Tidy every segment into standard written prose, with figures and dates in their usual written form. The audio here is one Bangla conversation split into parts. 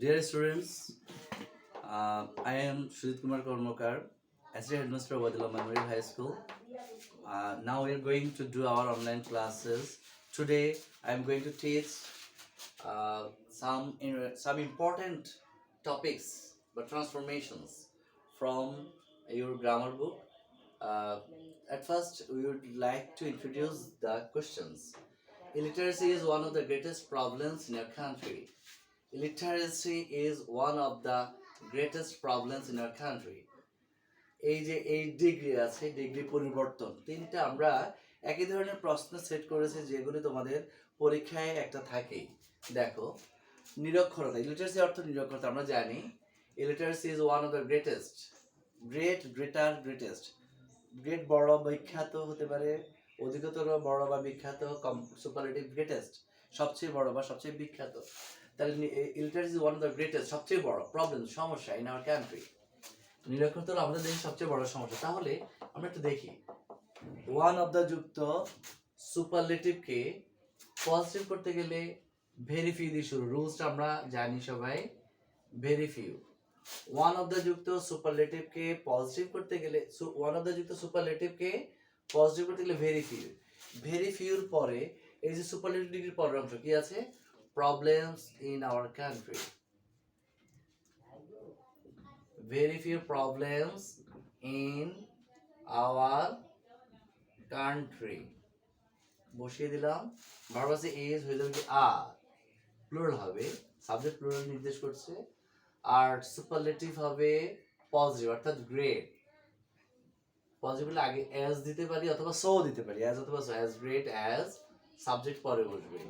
Dear students, I am Sujit Kumar Kormakar, Assistant Headmaster of Wadila Memorial High School. Now we are going to do our online classes. Today I am going to teach some important topics but transformations from your grammar book. Uh, at first, we would like to introduce the questions. Illiteracy is one of the greatest problems in our country. Illiteracy is one of the greatest problems in our country. এই যে এই ডিগ্রি আছে, ডিগ্রি পরিবর্তন তিনটা আমরা একই ধরনের প্রশ্ন সেট করেছি যেগুলি তোমাদের পরীক্ষায় একটা থাকেই। দেখো, নিরক্ষরতা, ইলিটারেসি অর্থ নিরক্ষরতা আমরা জানি। Illiteracy is one of the greatest, greatest, great বড় বিখ্যাত হতে পারে, অধিকতর বড় বা বিখ্যাত, সুপারলেটিভ গ্রেটেস্ট সবচেয়ে বড় বা সবচেয়ে বিখ্যাত। তাহলে illiteracy is one of the greatest, সবচেয়ে বড় প্রবলেম, সমস্যা ইন আওয়ার কান্ট্রি। নিরক্ষরতা হলো আমাদের দেশের সবচেয়ে বড় সমস্যা। তাহলে আমরা একটু দেখি, ওয়ান অফ দ্য যুক্ত সুপারলেটিভকে পজিটিভ করতে গেলে ভেরি ফিউ দিয়ে শুরু। রুলসটা আমরা জানি সবাই, very few. One of the যুক্ত সুপারলেটিভকে পজিটিভ করতে গেলে, ওয়ান অফ দ্য যুক্ত সুপারলেটিভকে পজিটিভ করতে গেলে ভেরি ফিউ। ভেরি ফিউর পরে এই যে সুপারলেটিভ ডিগ্রির পরের অংশ কি আছে? Problems in our country. Very few problems in our country. বসিয়ে দিলাম, ভার্ব আছে ইজ, হয়ে যাবে কি আর, প্লুরাল হবে, সাবজেক্ট প্লুরাল নির্দেশ করছে। আর সুপারলেটিভ হবে পজিটিভ, অর্থাৎ গ্রেট। পজিটিভ হলে আগে অ্যাজ দিতে পারি অথবা সো দিতে পারি, অ্যাজ অথবা so. As great as, subject পরে বসবে।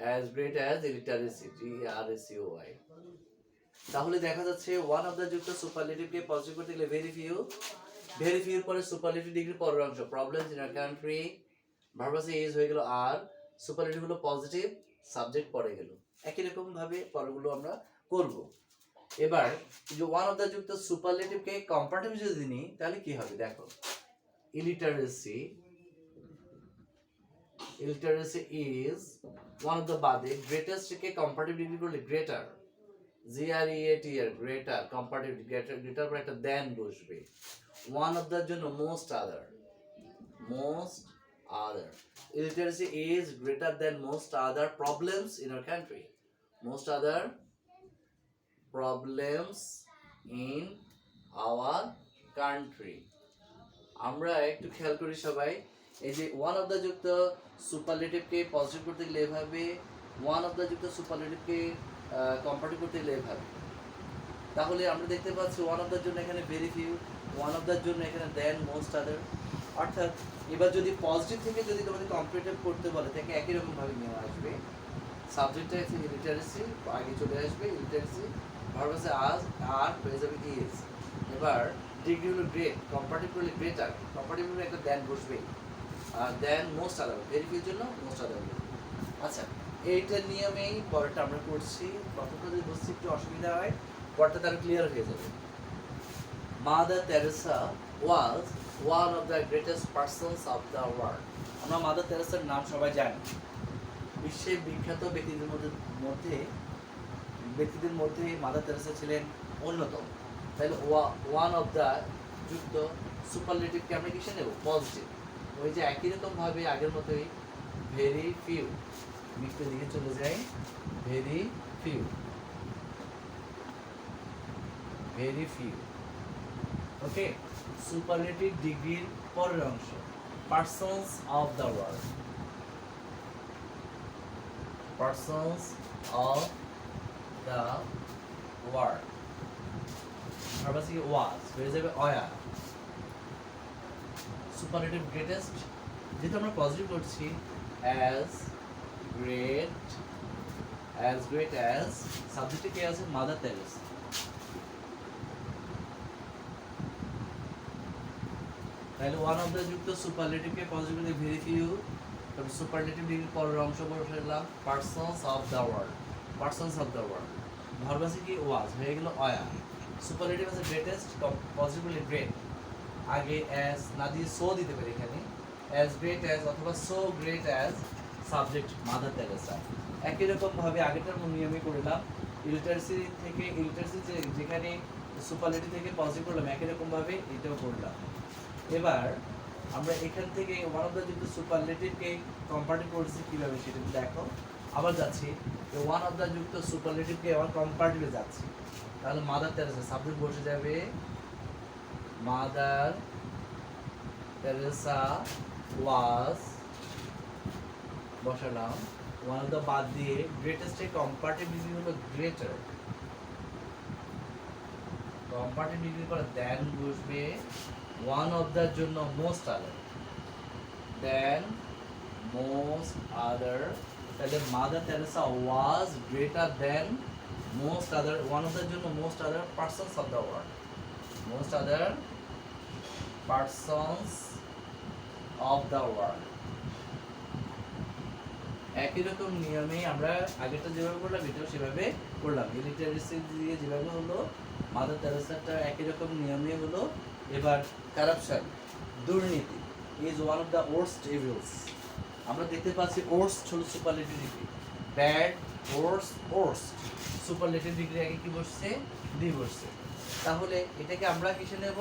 As great as illiteracy, GRACOY। তাহলে দেখা যাচ্ছে ওয়ান অফ দ্য যুক্ত সুপারলেটিভকে পজিটিভ করতে গেলে ভেরি ফিউ। ভেরি ফিউর পরে সুপারলেটিভ ডিগ্রির পরের অংশ problems in our country. Verb আছে ইজ, হয়ে গেল আর, সুপারলেটিভ হলো পজিটিভ, সাবজেক্ট পরে গেল। একই রকম ভাবে পরগুলো আমরা করব। এবার যে ওয়ান অফ দ্য যুক্ত সুপারলেটিভকে কম্পারেটিভ যদি নিই তাহলে কি হবে দেখো, illiteracy is one of the বাদে গ্রেটেস্টকে কম্পারেটিভ ডিগ্রি করলে greater, GREATR, greater, comparative greater পর একটা দেন বসবে। ওয়ান অফ দ্য জন্য most other, illiteracy is greater than most other problems in our country. Most other problems in our country. আমরা একটু খেয়াল করি সবাই, এই যে ওয়ান অফ দ্য যুক্ত সুপারলেটিভকে পজিটিভ করতে গেলে এভাবে, ওয়ান অফ দ্য যুক্ত সুপারলেটিভকে কম্পারেটিভ করতে গেলে এভাবে। তাহলে আমরা দেখতে পাচ্ছি ওয়ান অফ দ্যার জন্য এখানে very few, one of their জন্য এখানে দেন, মোস্ট আদার। অর্থাৎ এবার যদি পজিটিভ থেকে যদি তোমাদের কম্পারেটিভ করতে বলে তাকে একই রকম ভাবে নেওয়া আসবে। সাবজেক্টটা আছে ইলিটারেসি, আগে চলে আসবে ইলিটারেসি, ভার্ব আছে আজ, আর হয়ে যাবে ইজ। এবার ডিগ্রি হলো গ্রেট, কম্পারেটিভ করলে গ্রেটার, কম্পারেটিভ হলে একটা দেন বসবেই, আর দেন মোস্ট আদার, ভেরি ফিউর জন্য মোস্ট আদার। আচ্ছা, এইটার নিয়মেই পরেরটা আমরা করছি। প্রথমটা যদি বুঝতে একটু অসুবিধা হয়, পরেরটা তার ক্লিয়ার হয়ে যাবে। Mother Teresa was one of the greatest persons of the world. আমরা মাদার তেরেসার নাম সবাই জানি, বিশ্বের বিখ্যাত ব্যক্তিদের মধ্যে মাদার তেরেসা ছিলেন অন্যতম। তাহলে ওয়ান অফ দ্য যুক্ত সুপারলেটিভকে আমরা কিসে নেব? পজিটিভ। ওই যে একই রকম ভাবে আগের মতোই ভেরি ফিউ, মিক্সের দিকে চলে যাই, very few, very few. Okay, superlative ডিগ্রির পরের অংশ persons of the world, persons of the world. Verb আছে ওয়াজ, হয়ে যাবে অয়া। সুপারলেটিভ গ্রেটেস্ট, যেহেতু আমরা পজিটিভ করছি, অ্যাজ great as, সাবজেক্টে কে আছে? Mother Teresa. তাহলে ওয়ান অফ দ্য যুক্ত সুপারলেটিভকে পজিটিভ করতে ভেরি ফিউ, তারপর সুপারলেটিভ ডিগ্রির পরের অংশ বসালাম persons of the world, persons of the world. Verb আছে কি? ওয়াজ, হয়ে গেল অয়া। সুপারলেটিভ আছে গ্রেটেস্ট, পজিটিভ করলে গ্রেট, আগে অ্যাজ না দিয়ে সো দিতে পারি এখানে, অ্যাজ গ্রেট অ্যাজ অথবা so great as, subject Mother Teresa. একই রকম ভাবে আগেটার নিয়মে করলাম, ইলিটারেসি থেকে ইলিটারেসি যেখানে সুপারলেটিভ থেকে পজিটিভ করলাম একই রকম ভাবে এটাও করলাম। এবার আমরা এখান থেকে ওয়ান অফ দ্য যুক্ত সুপারলেটিভকে কম্পারেটিভ করছি কিভাবে সেটা দেখো। আবার যাচ্ছি ওয়ান অফ দ্য যুক্ত সুপারলেটিভকে আবার কম্পারেটিভে যাচ্ছি। তাহলে মাদার তেরেসা সাবজেক্ট বসে যাবে মাদার তেরেসা ওয়াজ, বসালাম ওয়ান অফ দ্য বাদ দিয়ে গ্রেটেস্ট এর কম্পারেটিভ ডিগ্রি হলো গ্রেটার, কম্পারেটিভ ডিগ্রি পরে দেন বসবে ওয়ান অফ দ্যার জন্য most other, than most other. তাহলে Mother Teresa was greater than most other, one of their জন্য most other persons of the world, most other persons of the world. একই রকম নিয়মে আমরা আগেরটা যেভাবে করলাম এটাও সেভাবে করলাম। ইলিটারেসি দিয়ে যেভাবে হলো মাদার তেরেসাটা একই রকম নিয়মে হলো। এবার কারাপশন, দুর্নীতি is one of the worst evils. আমরা দেখতে পাচ্ছি ওয়ার্স্ট হলো superlative degree, bad worst worst, superlative degree আগে কি বসছে ডি বসছে। তাহলে এটাকে আমরা কিসে নেব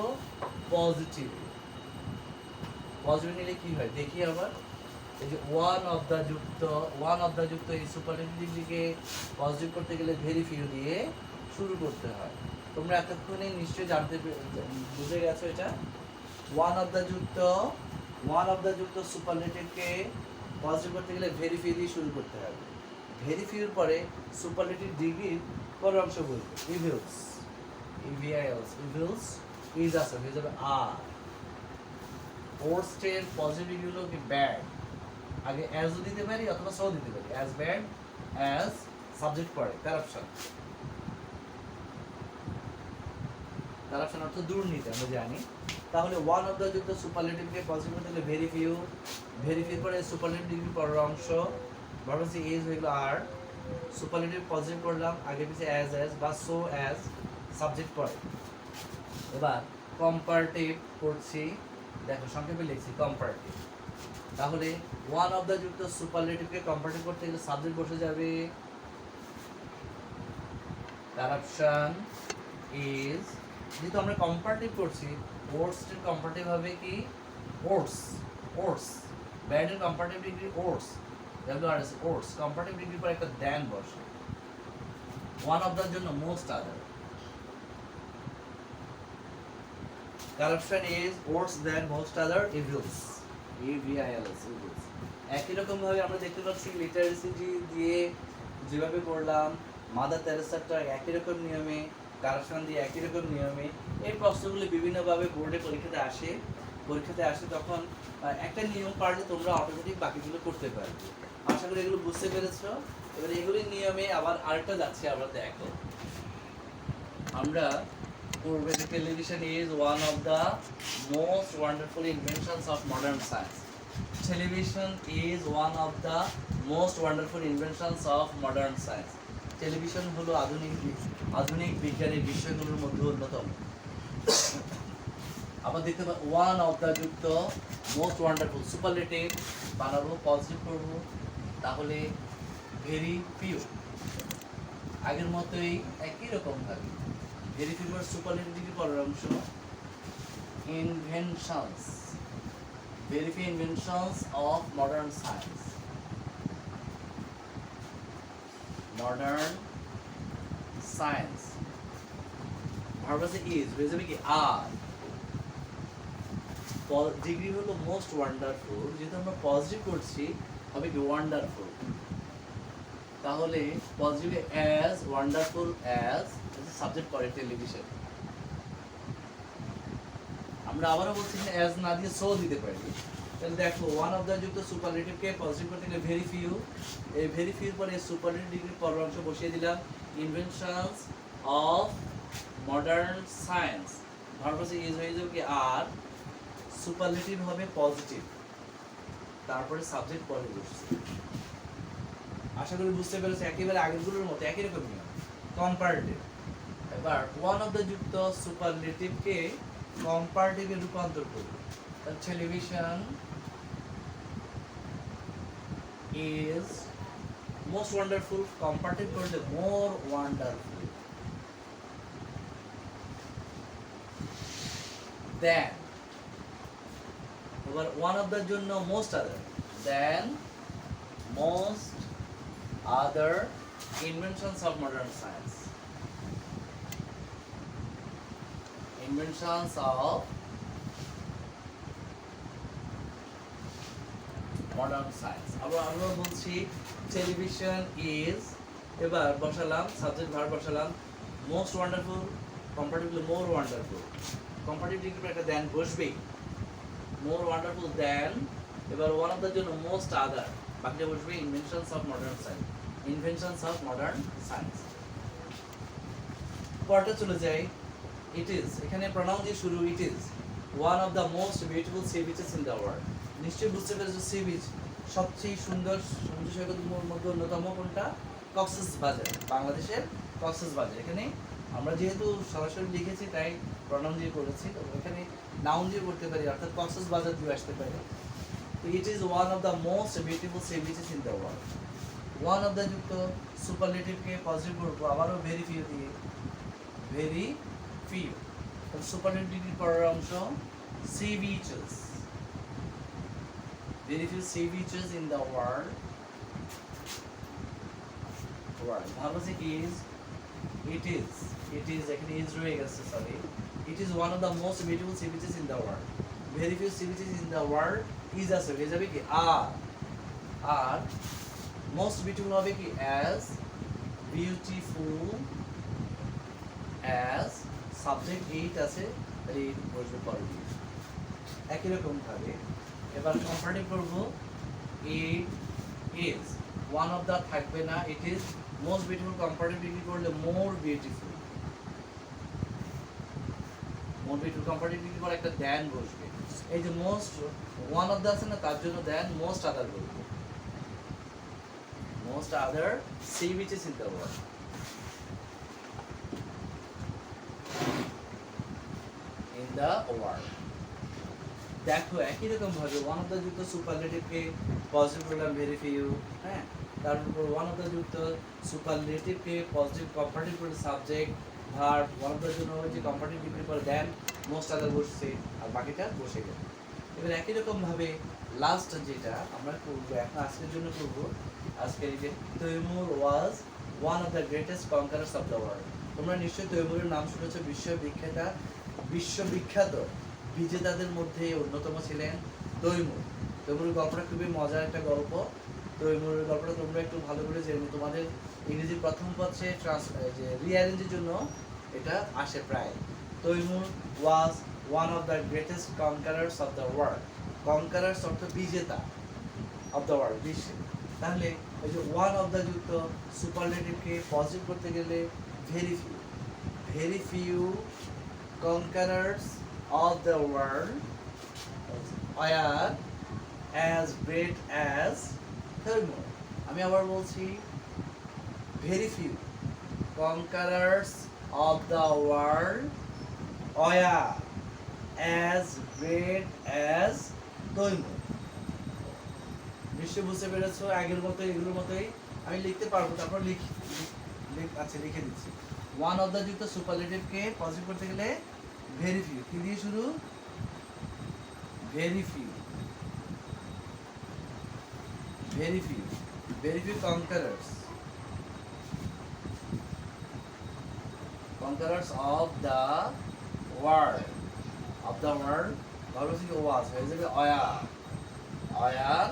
পজিটিভ। পজিটিভ নিলে কি হয় দেখি আবার। এই যে ওয়ান অফ দ্য যুক্ত এই সুপারলেটিভ ডিগ্রিকে পজিটিভ করতে গেলে ভেরি ফিউ দিয়ে শুরু করতে হয়। তোমরা এতক্ষণে নিশ্চয়ই বুঝে গেছো এটা। ওয়ান অফ দ্য যুক্ত সুপারলেটিভকে পজিটিভ করতে গেলে ভেরি ফিউ দিয়ে শুরু করতে হবে। ভেরি ফিউর পরে সুপারলেটিভ ডিগ্রির পরের অংশ বলবে ইভিলস, ইভিআইএলস, ইভিলস ইজ আছে হয়ে যাবে আর। ওয়ার্স্টের পজিটিভ ডিগ্রি হলো কি ব্যাড, আগে অ্যাজও দিতে পারি অথবা সো দিতে পারি, অ্যাজ ব্যাড অ্যাজ সাবজেক্ট পড়ে কারাপশন, কারাপশন অর্থ দুর্নীতি আমরা জানি। তাহলে ওয়ান অফ দ্য যুক্ত সুপারলেটিভকে পজিটিভ করতে গেলে ভেরি ফিউ, ভেরি ফিউ পরে সুপারলেটিভ ডিগ্রি পরের অংশ ভার্ব হচ্ছে ইজ হয়ে গেল আর, সুপারলেটিভ পজিটিভ করলাম আগে পিছিয়ে অ্যাজ বা সো অ্যাজ সাবজেক্ট পড়ে। এবার কম্পারেটিভ করছি, দেখো সংক্ষেপে লিখছি কম্পারেটিভ। তাহলে ওয়ান অফ দ্য যুক্ত সুপারলেটিভকে কম্পারেটিভ করতে গেলে সাবজেক্ট বসে যাবে কারাপশন ইজ, যেহেতু আমরা কম্পারেটিভ করছি ওয়ার্স্টের কম্পারেটিভ হবে কি ওয়ার্স, ওয়ার্স ব্যাডের comparative degree worse, W R S worse, comparative degree পর একটা দেন বসে, ওয়ান অফ দ্যার জন্য most other. Corruption is worse than most other evils, E V I L S evils. একই রকম ভাবে আমরা দেখতে পাচ্ছি লিটারেসি দিয়ে যেভাবে করলাম মাদার তেরেসাটা একই রকম নিয়মে, কারাপশন দিয়ে একই রকম নিয়মে। এই প্রশ্নগুলি বিভিন্নভাবে বোর্ডে পরীক্ষাতে আসে তখন একটা নিয়ম পারলে তোমরা অটোমেটিক বাকিগুলো করতে পারবে। আশা করি এগুলো বুঝতে পেরেছো। এবার এগুলির নিয়মে আবার আরেকটা যাচ্ছে, আবার দেখো আমরা পূর্বে যে television is one of the most wonderful inventions of modern science, television is one of the most wonderful inventions of modern science. Television হলো আধুনিক বিজ্ঞানের বিষয়গুলোর মধ্যে অন্যতম। আবার দেখতে পাই ওয়ান অফ দ্য যুক্ত মোস্ট ওয়ান্ডারফুল, সুপারলেটিভ বানাবো পজিটিভ করবো, তাহলে ভেরি ফিউ আগের মতোই একই রকম ভাবে ভেরি ফিউ সুপারলেটিভ ডিগ্রি পরের অংশ inventions, very few inventions of modern science, modern science verb আছে ইজ হয়ে যাবে কি আর, ডিগ্রি হলো মোস্ট ওয়ান্ডারফুল, যেহেতু আমরা পজিটিভ করছি হবে কি ওয়ান্ডারফুল, তাহলে positive as wonderful as subject করে টেলিভিশন। আমরা আবারও বলছি যে অ্যাজ না দিয়ে সো দিতে পারি। তাহলে দেখো ওয়ান অফ দ্য যুক্ত সুপারলেটিভকে পজিটিভ করতে গেলে ভেরি ফিউ, এই ভেরি ফিউর পরে সুপারলেটিভ ডিগ্রির পরের অংশ বসিয়ে দিলাম inventions of modern science, verb is হয়ে যাবে কি আর, সুপারলেটিভ হবে পজিটিভ, তারপরে সাবজেক্ট পরে বসছে। আশা করি বুঝতে পেরেছো, একেবারে আগেরগুলোর মতো একই রকম নিয়ম কম্পারেটিভ। এবার ওয়ান অফ দ্য যুক্ত সুপারলেটিভকে কম্পারেটিভে রূপান্তর করব। Television is most wonderful comparative করলে মোর ওয়ান্ডারফুল, দেন এবার ওয়ান অফ দ্য জন্য most other, than most other inventions of modern science, inventions of modern science. আবার আমরা বলছি টেলিভিশন ইজ, এবার বসালাম সাবজেক্ট ভার্ব বসালাম, most wonderful comparatively more wonderful, comparative একটা দেন বসবেই, মোর ওয়ান্ডারফুল দেন, এবার ওয়ান অফ দ্য জন্য মোস্ট আদার, বাকিটা বসবে inventions of modern science, inventions of modern science. পরটা চলে যাই, ইট ইজ, এখানে প্রনাউন দিয়ে শুরু, it is one of the most beautiful sea beaches in the world. নিশ্চয়ই বুঝতে পেরেছো সি বিচ সবচেয়ে সুন্দর সমুদ্র সৈকতের মধ্যে অন্যতম কোনটা? কক্সবাজার, বাংলাদেশের কক্সবাজার। এখানে আমরা যেহেতু সরাসরি লিখেছি তাই প্রনাউন দিয়ে করেছি, তো এখানে নাউন দিয়ে করতে পারি, অর্থাৎ কক্সবাজার দিয়ে আসতে পারে। তো it is one of the most beautiful sea beaches in the world. One of the যুক্ত সুপারলেটিভকে পজিটিভ করবো, আবারও ভেরি ফিউ দিয়ে, ভেরি ফিউ। সুপারলেটিভ পরের অংশ sea beaches, very few sea beaches in the world. ভালো আছে is, it is এখানে is রয়ে গেছে, sorry, it is one of the most beautiful sea beaches in the world. Very few sea beaches in the world is আছে, হয়ে যাবে কি আর most beautiful হবে কি as, beautiful as, subject eight আছে, এই বসবে পরে একই রকম ভাবে। এবার কম্পারেটিভ করব, it is, one of the থাকবে না, it is most beautiful, comparative করলে more beautiful, more beautiful comparative করে একটা দেন বসবে। এই যে মোস্ট ওয়ান অফ দ্য আছে না, তার জন্য দেন মোস্ট আদার বলবো, most other sea beaches in the world. In the world, দেখো একই রকম ভাবে ওয়ান অফ দ্য যুক্ত সুপারলেটিভকে পজিটিভ করলাম ভেরি ফিউ, হ্যাঁ, তারপর ওয়ান অফ দ্য যুক্ত সুপারলেটিভকে পজিটিভ কম্পারেটিভ করে subject verb, one of the জন্য যে কম্পারেটিভ ডিগ্রি পরে দেন মোস্ট আদার বসছে, আর বাকিটা বসে গেল। এবার একই রকম ভাবে লাস্ট যেটা আমরা করবো এখন আজকের জন্য করবো, আজকের এই যে Timur was one of the greatest conquerors of the world. তোমরা নিশ্চয়ই তৈমুরের নাম শুনেছো, বিশ্ববিখ্যাত বিজেতাদের মধ্যে অন্যতম ছিলেন তৈমুর। তৈমুরের গল্পটা খুবই মজার একটা গল্প। তৈমুরের গল্পটা তোমরা একটু ভালো করে জেনে, তোমাদের ইংরেজি প্রথম পত্রে যে রিঅ্যারেঞ্জের জন্য এটা আসে প্রায়। Timur was one of the greatest conquerors of the world. Conquerors অর্থ বিজেতা, অফ দ্য ওয়ার্ল্ড, বিশ্বে। তাহলে এই যে ওয়ান অফ দ্য যুক্ত সুপারলেটিভকে পজিটিভ করতে গেলে very few conquerors of the world are as great as Thamur. আমি আবার বলছি, very few conquerors of the world are as great as Thamur. নিশ্চয় বুঝতে পেরেছো, আগের মতো এগুলোর মতোই আমি লিখতে পারবো, তারপর আচ্ছা লিখে দিচ্ছি। ওয়ান অফ দ্য যুক্ত সুপারলেটিভকে পজিটিভ করতে গেলে ভেরি ফিউ, কি দিয়ে শুরু? Very few conquerors of the world, ভালো থেকে ওয়াজ হয়ে যাবে were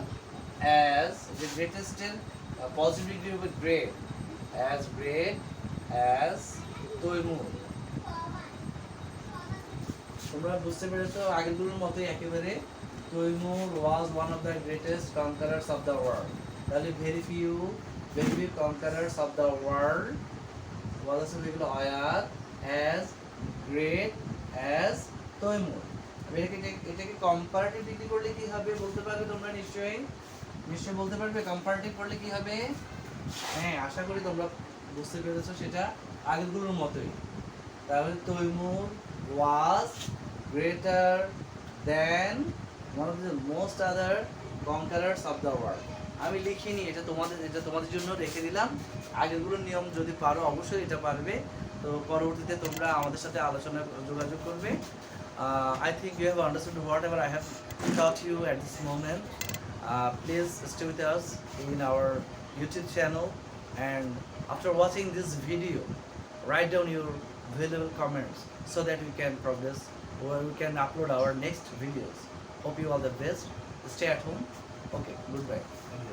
as the greatest in positive degree with great as Timur. তোমরা বুঝতে পেরেছো, আগেরগুলোর মতোই একেবারে Timur was one of the greatest conquerors of the world. তাহলে very few conquerors of the world, was আছে যেগুলো were as great as Timur. এটাকে কম্পারেটিভ ডিগ্রি করলে কি হবে বলতে পারবে তোমরা? নিশ্চয়ই বলতে পারবে কম্পারেটিভ করলে কি হবে? হ্যাঁ, আশা করি তোমরা বুঝতে পেরেছো, সেটা আগেরগুলোর মতোই। তাহলে Taimur was greater than one of the most other conquerors of the world. আমি লিখিনি, এটা তোমাদের জন্য রেখে দিলাম। আগেরগুলোর নিয়ম যদি পারো অবশ্যই এটা পারবে। তো পরবর্তীতে তোমরা আমাদের সাথে আলোচনা যোগাযোগ করবে। I think you have understood whatever I have taught you at this moment. Please stay with us in our YouTube channel, and after watching this video, write down your valuable comments so that we can progress or we can upload our next videos. Hope you all the best. Stay at home. Okay, goodbye.